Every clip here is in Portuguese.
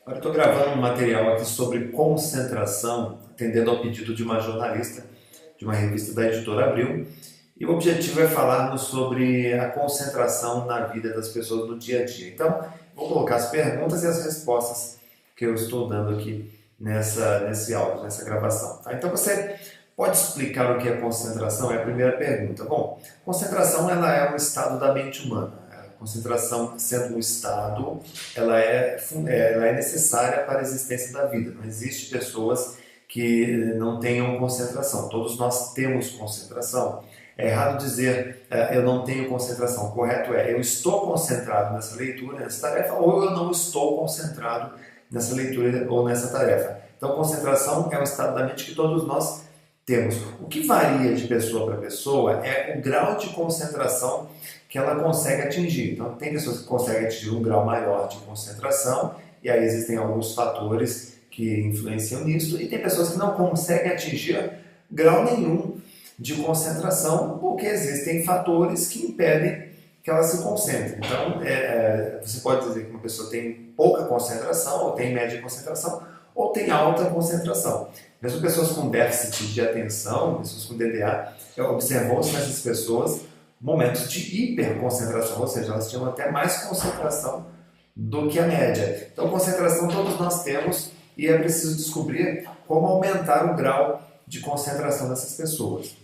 Agora eu estou gravando um material aqui sobre concentração, atendendo ao pedido de uma jornalista de uma revista da Editora Abril. E o objetivo é falarmos sobre a concentração na vida das pessoas no dia a dia. Então, vou colocar as perguntas e as respostas que eu estou dando aqui nesse áudio, nessa gravação. Tá? Então, você pode explicar o que é concentração? É a primeira pergunta. Bom, concentração ela é um estado da mente humana. A concentração, sendo um estado, ela é necessária para a existência da vida. Não existe pessoas que não tenham concentração. Todos nós temos concentração. É errado dizer eu não tenho concentração. O correto é eu estou concentrado nessa leitura, nessa tarefa, ou eu não estou concentrado nessa leitura ou nessa tarefa. Então, concentração é um estado da mente que todos nós temos. O que varia de pessoa para pessoa é o grau de concentração que ela consegue atingir. Então, tem pessoas que conseguem atingir um grau maior de concentração, e aí existem alguns fatores que influenciam nisso, e tem pessoas que não conseguem atingir grau nenhum de concentração, porque existem fatores que impedem que ela se concentre. Então, você pode dizer que uma pessoa tem pouca concentração, ou tem média concentração, ou tem alta concentração. Mesmo pessoas com déficit de atenção, pessoas com DDA, observou-se nessas pessoas momentos de hiperconcentração, ou seja, elas tinham até mais concentração do que a média. Então, concentração todos nós temos e é preciso descobrir como aumentar o grau de concentração dessas pessoas.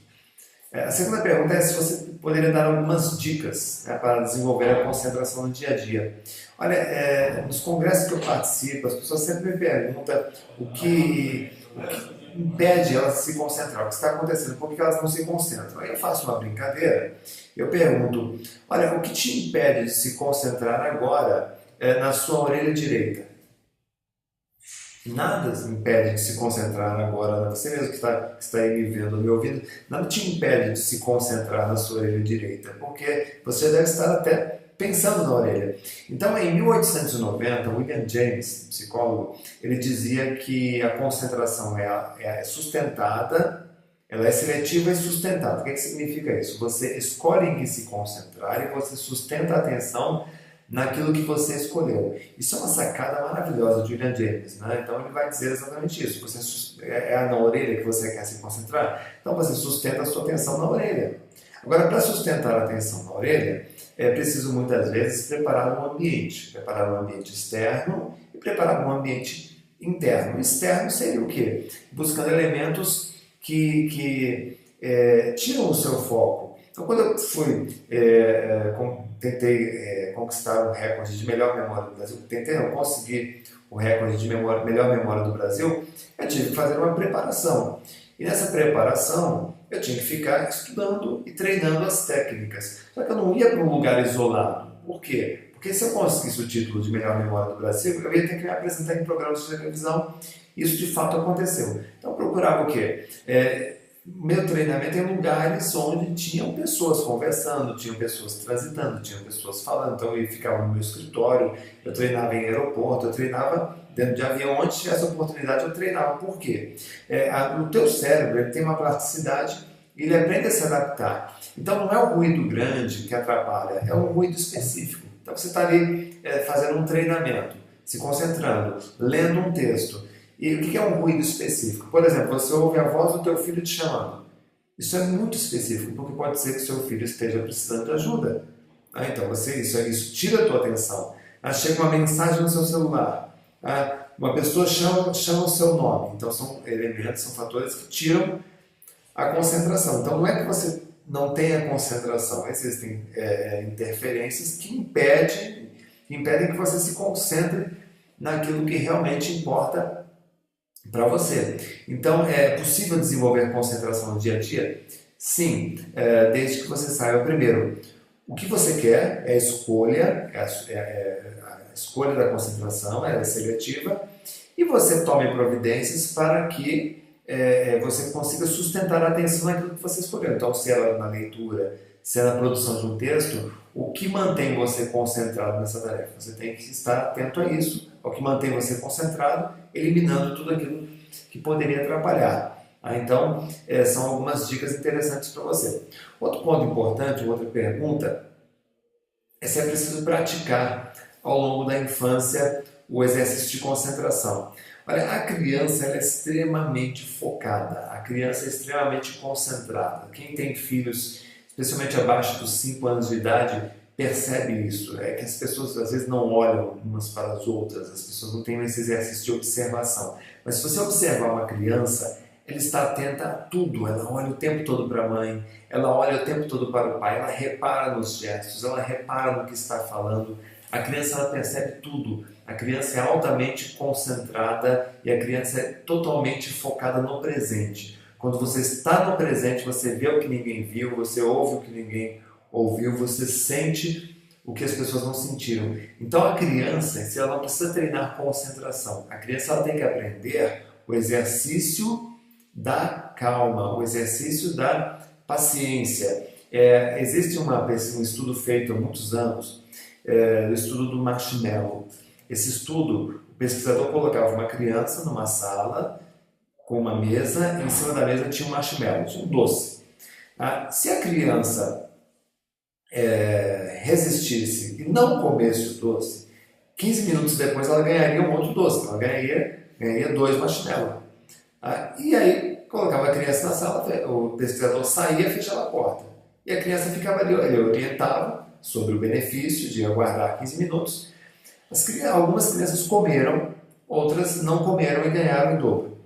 A segunda pergunta é se você poderia dar algumas dicas, né, para desenvolver a concentração no dia a dia. Olha, nos congressos que eu participo, as pessoas sempre me perguntam o que impede elas de se concentrar, o que está acontecendo, por que elas não se concentram. Aí eu faço uma brincadeira, eu pergunto, olha, o que te impede de se concentrar agora na sua orelha direita? Nada te impede de se concentrar agora, você mesmo que está aí me vendo, me ouvindo, nada te impede de se concentrar na sua orelha direita, porque você deve estar até pensando na orelha. Então, em 1890, William James, psicólogo, ele dizia que a concentração é sustentada, ela é seletiva e sustentada. O que significa isso? Você escolhe em que se concentrar e você sustenta a atenção naquilo que você escolheu. Isso é uma sacada maravilhosa de William James, né? Então ele vai dizer exatamente isso. É na orelha que você quer se concentrar, então você sustenta a sua atenção na orelha. Agora, para sustentar a atenção na orelha, é preciso muitas vezes preparar um ambiente externo e preparar um ambiente interno. O externo seria o quê? Buscando elementos que tiram o seu foco. Então, quando eu tentei conquistar o recorde de melhor memória do Brasil, conseguir o recorde de melhor memória do Brasil, eu tive que fazer uma preparação. E nessa preparação, eu tinha que ficar estudando e treinando as técnicas. Só que eu não ia para um lugar isolado. Por quê? Porque se eu conseguisse o título de melhor memória do Brasil, eu ia ter que me apresentar em programas de televisão. Isso de fato aconteceu. Então eu procurava o quê? Meu treinamento em lugares onde tinham pessoas conversando, tinham pessoas transitando, tinham pessoas falando. Então eu ficava no meu escritório, eu treinava em aeroporto, eu treinava dentro de avião, onde tivesse oportunidade eu treinava. Por quê? O teu cérebro ele tem uma plasticidade e ele aprende a se adaptar. Então não é o ruído grande que atrapalha, é um ruído específico. Então você está ali fazendo um treinamento, se concentrando, lendo um texto. E o que é um ruído específico? Por exemplo, você ouve a voz do teu filho te chamando. Isso é muito específico, porque pode ser que seu filho esteja precisando de ajuda. Então, isso tira a tua atenção. Chega uma mensagem no seu celular. Uma pessoa chama o seu nome. Então, são elementos, são fatores que tiram a concentração. Então, não é que você não tenha concentração. Existem interferências que impedem que você se concentre naquilo que realmente importa para você. Então, é possível desenvolver concentração no dia a dia? Sim, desde que você saiba primeiro o que você quer, é a escolha, a escolha da concentração, ela é seletiva, e você tome providências para que você consiga sustentar a atenção naquilo que você escolheu. Então, se é na leitura, se é na produção de um texto, o que mantém você concentrado nessa tarefa? Você tem que estar atento a isso, ao que mantém você concentrado, eliminando tudo aquilo que poderia atrapalhar. Então, são algumas dicas interessantes para você. Outro ponto importante, outra pergunta, é se é preciso praticar ao longo da infância o exercício de concentração. Olha, a criança ela é extremamente focada, a criança é extremamente concentrada. Quem tem filhos, especialmente abaixo dos 5 anos de idade, percebe isso. É que as pessoas às vezes não olham umas para as outras, as pessoas não têm esse exercício de observação. Mas se você observar uma criança, ela está atenta a tudo, ela olha o tempo todo para a mãe, ela olha o tempo todo para o pai, ela repara nos gestos, ela repara no que está falando. A criança ela percebe tudo, a criança é altamente concentrada e a criança é totalmente focada no presente. Quando você está no presente, você vê o que ninguém viu, você ouve o que ninguém ouviu, você sente o que as pessoas não sentiram. Então a criança, se ela não precisa treinar concentração, a criança ela tem que aprender o exercício da calma, o exercício da paciência. Existe um estudo feito há muitos anos, o estudo do marshmallow. Esse estudo, o pesquisador colocava uma criança numa sala com uma mesa, e em cima da mesa tinha um marshmallow, um doce. Se a criança resistisse e não comesse o doce, 15 minutos depois ela ganharia um outro doce, ela ganharia 2 marshmallows. E aí colocava a criança na sala, o pesquisador saía e fechava a porta. E a criança ficava ali, ele orientava sobre o benefício de aguardar 15 minutos. Algumas crianças comeram, outras não comeram e ganharam em dobro.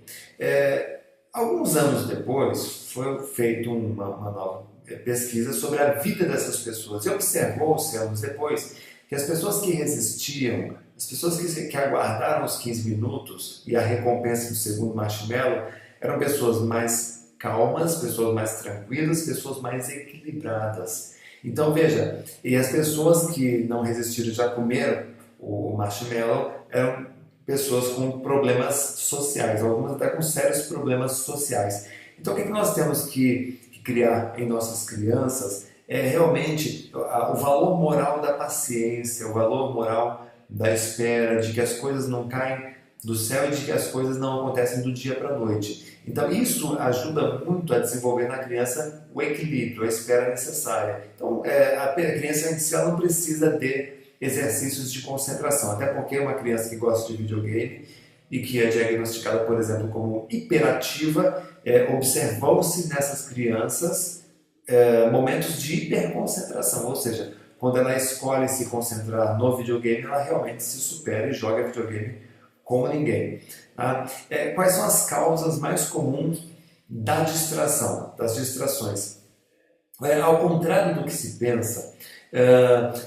Alguns anos depois, foi feita uma nova pesquisa sobre a vida dessas pessoas. E observou-se, anos depois, que as pessoas que resistiam, as pessoas que aguardaram os 15 minutos e a recompensa do segundo marshmallow, eram pessoas mais calmas, pessoas mais tranquilas, pessoas mais equilibradas. Então veja, e as pessoas que não resistiram e já comeram o marshmallow eram pessoas com problemas sociais, algumas até com sérios problemas sociais. Então o que nós temos que criar em nossas crianças é realmente o valor moral da paciência, o valor moral da espera, de que as coisas não caem do céu e de que as coisas não acontecem do dia para a noite. Então isso ajuda muito a desenvolver na criança o equilíbrio, a espera necessária. Então a criança em si ela não precisa de exercícios de concentração, até porque uma criança que gosta de videogame e que é diagnosticada, por exemplo, como hiperativa, observou-se nessas crianças momentos de hiperconcentração, ou seja, quando ela escolhe se concentrar no videogame, ela realmente se supera e joga videogame como ninguém. Quais são as causas mais comuns da distração, das distrações? Ao contrário do que se pensa,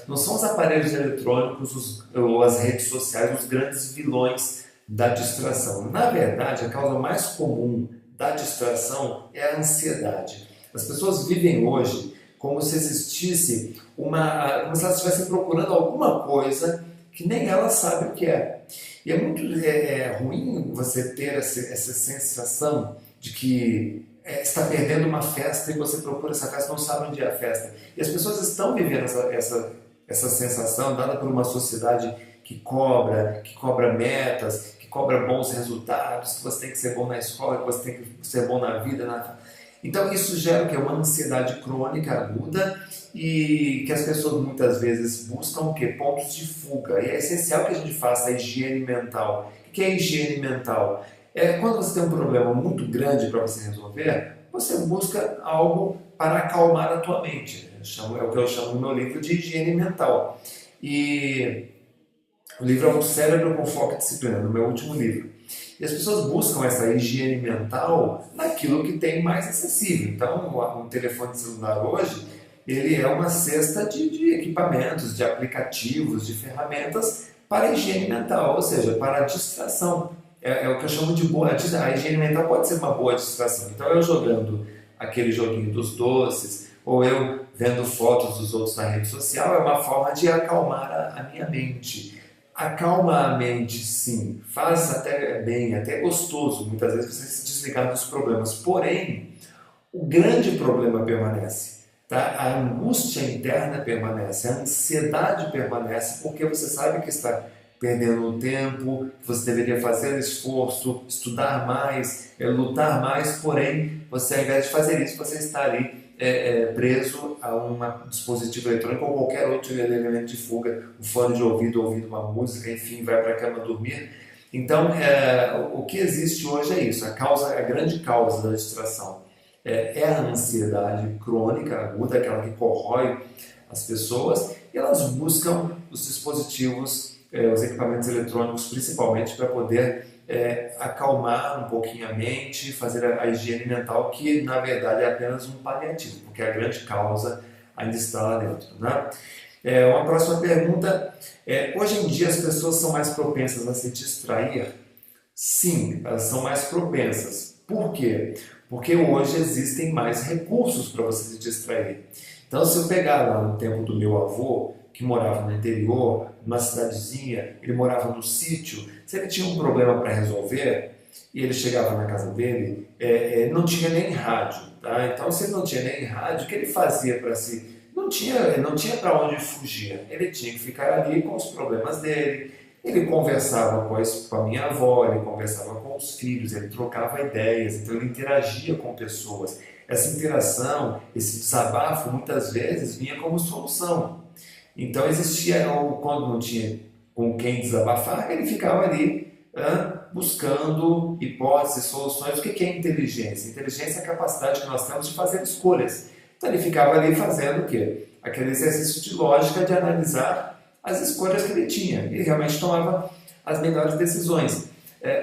não são os aparelhos eletrônicos ou as redes sociais os grandes vilões da distração. Na verdade, a causa mais comum da distração é a ansiedade. As pessoas vivem hoje como se existisse como se elas estivessem procurando alguma coisa que nem elas sabem o que é. E é muito ruim você ter essa sensação de que está perdendo uma festa e você procura essa festa, não sabe onde é a festa. E as pessoas estão vivendo essa sensação dada por uma sociedade que cobra metas, que cobra bons resultados, que você tem que ser bom na escola, que você tem que ser bom na vida. Então isso gera o quê? Uma ansiedade crônica aguda e que as pessoas muitas vezes buscam o quê? Pontos de fuga. E é essencial que a gente faça a higiene mental. O que é higiene mental? Quando você tem um problema muito grande para você resolver, você busca algo para acalmar a tua mente. É o que eu chamo no meu livro de higiene mental. E o livro é o Cérebro com Foco e Disciplina, no meu último livro. E as pessoas buscam essa higiene mental naquilo que tem mais acessível. Então, um telefone celular hoje, ele é uma cesta de equipamentos, de aplicativos, de ferramentas para a higiene mental, ou seja, para a distração. É o que eu chamo de boa. A higiene mental pode ser uma boa distração. Então, eu jogando aquele joguinho dos doces, ou eu vendo fotos dos outros na rede social, é uma forma de acalmar a minha mente. Acalma a mente, sim, faz até bem, até gostoso, muitas vezes você se desligar dos problemas. Porém, o grande problema permanece. Tá? A angústia interna permanece, a ansiedade permanece, porque você sabe que está perdendo tempo, que você deveria fazer esforço, estudar mais, lutar mais, porém, você ao invés de fazer isso, você está ali preso a um dispositivo eletrônico ou qualquer outro elemento de fuga, um fone de ouvido, ouvindo uma música, enfim, vai para a cama dormir. Então, o que existe hoje é isso, a grande causa da distração é a ansiedade crônica, aguda, aquela que corrói as pessoas, e elas buscam os dispositivos, os equipamentos eletrônicos, principalmente para poder acalmar um pouquinho a mente, fazer a higiene mental, que na verdade é apenas um paliativo, porque a grande causa ainda está lá dentro, né? Uma próxima pergunta, hoje em dia as pessoas são mais propensas a se distrair? Sim, elas são mais propensas. Por quê? Porque hoje existem mais recursos para você se distrair. Então, se eu pegar lá no tempo do meu avô, que morava no interior, numa cidadezinha, ele morava no sítio, se ele tinha um problema para resolver e ele chegava na casa dele, não tinha nem rádio. Tá? Então, se ele não tinha nem rádio, o que ele fazia para se... Não tinha para onde fugir. Ele tinha que ficar ali com os problemas dele. Ele conversava com a minha avó, ele conversava com os filhos, ele trocava ideias, então ele interagia com pessoas. Essa interação, esse desabafo, muitas vezes vinha como solução. Então existia, quando não tinha com quem desabafar, ele ficava ali buscando hipóteses, soluções. O que é inteligência? Inteligência é a capacidade que nós temos de fazer escolhas. Então ele ficava ali fazendo o quê? Aquele exercício de lógica de analisar as escolhas que ele tinha. Ele realmente tomava as melhores decisões.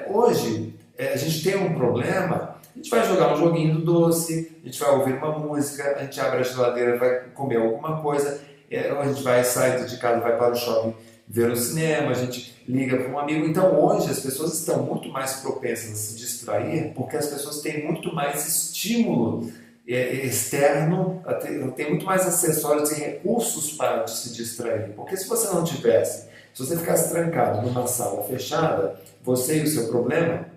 Hoje, a gente tem um problema, a gente vai jogar um joguinho do doce, a gente vai ouvir uma música, a gente abre a geladeira, vai comer alguma coisa, ou a gente vai sair de casa, vai para o shopping ver o cinema, a gente liga para um amigo. Então hoje as pessoas estão muito mais propensas a se distrair porque as pessoas têm muito mais estímulo externo, tem muito mais acessórios e recursos para se distrair. Porque se você não tivesse, se você ficasse trancado numa sala fechada, você e o seu problema,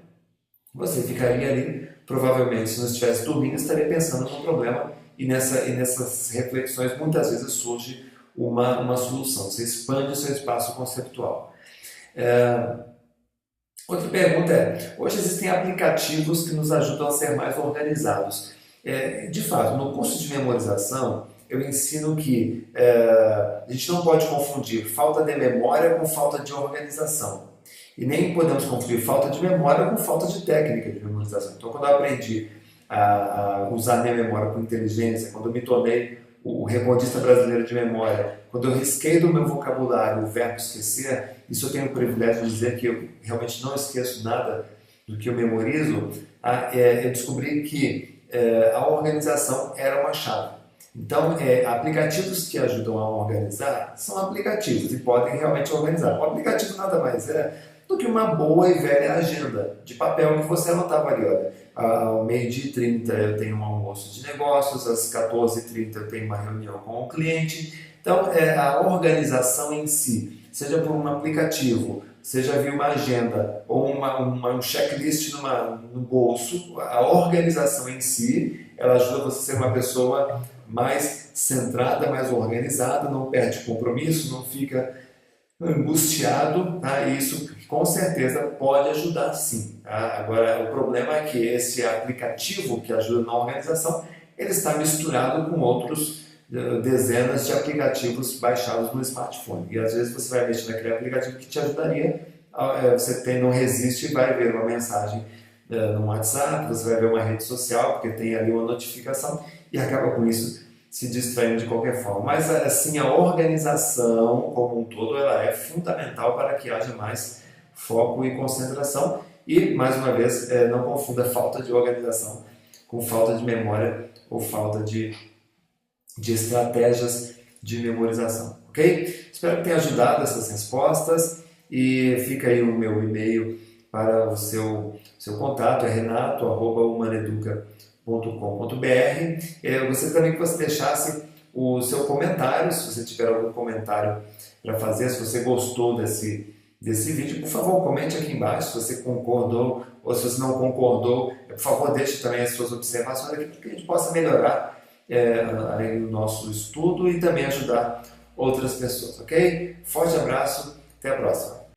você ficaria ali, provavelmente, se não estivesse dormindo, estaria pensando no problema e nessas reflexões muitas vezes surge uma solução. Você expande o seu espaço conceptual. Outra pergunta hoje existem aplicativos que nos ajudam a ser mais organizados. De fato, no curso de memorização, eu ensino que a gente não pode confundir falta de memória com falta de organização. E nem podemos confundir falta de memória com falta de técnica de memorização. Então, quando eu aprendi a usar minha memória com inteligência, quando eu me tornei o recordista brasileiro de memória, quando eu risquei do meu vocabulário o verbo esquecer, isso eu tenho o privilégio de dizer que eu realmente não esqueço nada do que eu memorizo, eu descobri que a organização era uma chave. Então, aplicativos que ajudam a organizar são aplicativos e podem realmente organizar. O aplicativo nada mais do que uma boa e velha agenda de papel que você anotava ali. Olha, ao 12h30 eu tenho um almoço de negócios, às 14h30 eu tenho uma reunião com o cliente. Então, a organização em si, seja por um aplicativo, seja via uma agenda ou um checklist no bolso, a organização em si, ela ajuda você a ser uma pessoa mais centrada, mais organizada, não perde compromisso, não fica angustiado, tá? Isso com certeza pode ajudar sim. Tá? Agora, o problema é que esse aplicativo que ajuda na organização, ele está misturado com outros dezenas de aplicativos baixados no smartphone. E às vezes você vai mexer naquele aplicativo que te ajudaria, você não resiste e vai ver uma mensagem no WhatsApp, você vai ver uma rede social, porque tem ali uma notificação, e acaba com isso se distraindo de qualquer forma. Mas assim, a organização como um todo, ela é fundamental para que haja mais foco e concentração. E, mais uma vez, não confunda falta de organização com falta de memória ou falta de estratégias de memorização, ok? Espero que tenha ajudado essas respostas e fica aí o meu e-mail para o seu contato, é renato@humaneduca.com.br. Eu gostaria também que você deixasse o seu comentário, se você tiver algum comentário para fazer, se você gostou desse vídeo, por favor, comente aqui embaixo se você concordou ou se você não concordou. Por favor, deixe também as suas observações aqui para que a gente possa melhorar o nosso estudo e também ajudar outras pessoas, ok? Forte abraço, até a próxima!